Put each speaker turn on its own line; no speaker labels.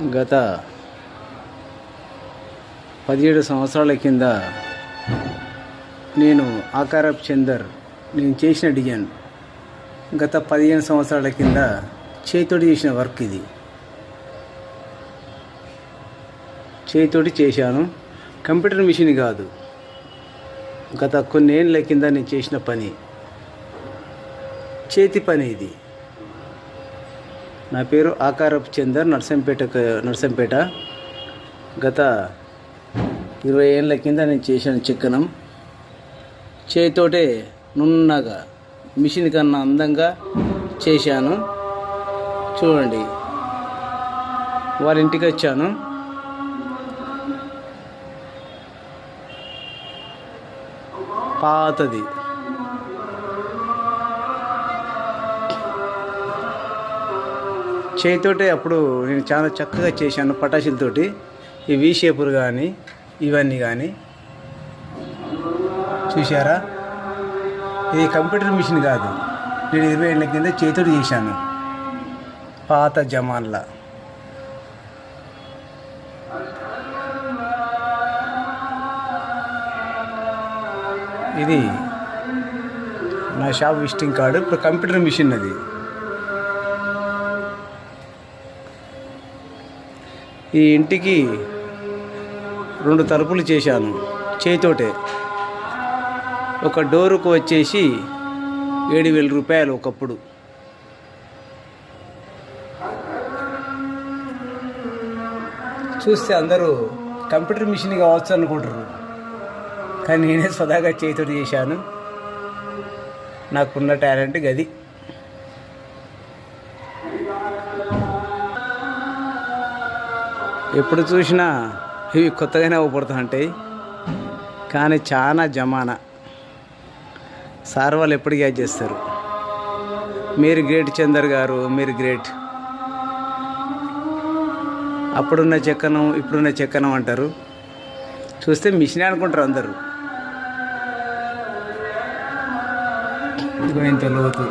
గత 17 సంవత్సరాల కింద నేను ఆకారపు చందర్ నేను చేసిన డిజైన్ గత 15 సంవత్సరాల కింద చేతితోటి చేసిన వర్క్ ఇది. చేతితోటి చేశాను, కంప్యూటర్ మిషన్ కాదు. గత కొన్ని ఏళ్ళ కింద నేను చేసిన పని, చేతి పని ఇది. నా పేరు ఆకారపు చందర్, నర్సంపేట. గత 20 ఏళ్ళ కింద నేను చేసిన చిక్కనం చేతితోటే నున్నగా మిషన్ కన్నా అందంగా చేశాను. చూడండి, వాళ్ళ ఇంటికి వచ్చాను. పాతది చేతితోటే అప్పుడు నేను చాలా చక్కగా చేశాను. పటాసులతోటి ఈ వి షేపులు కానీ ఇవన్నీ కానీ చూసారా. ఇది కంప్యూటర్ మిషన్ కాదు, నేను 20 ఏళ్ళ కింద చేతితోటి చేశాను, పాత జమాన్లా. ఇది నా షాప్ విజిటింగ్ కార్డు. ఇప్పుడు కంప్యూటర్ మిషన్ అది. ఈ ఇంటికి 2 తలుపులు చేశాను చేతితోటే. ఒక డోరుకు వచ్చేసి 7,000 రూపాయలు ఒకప్పుడు. చూస్తే అందరూ కంప్యూటర్ మిషన్ కావచ్చు అనుకుంటారు, కానీ నేనే స్వతహాగా చేతితోటి చేశాను. నాకున్న టాలెంట్ గది. ఎప్పుడు చూసినా ఇవి కొత్తగానే అవపడుతుంటాయి, కానీ చాలా జమానా. సార్ వాళ్ళు ఎప్పుడు గ్యాచ్ చేస్తారు. మీరు గ్రేట్ చందర్ గారు, మీరు గ్రేట్. అప్పుడున్న చెక్కనం ఇప్పుడున్న చెక్కనం అంటారు, చూస్తే మిషన్ అనుకుంటారు అందరూ. ఇంత లోతు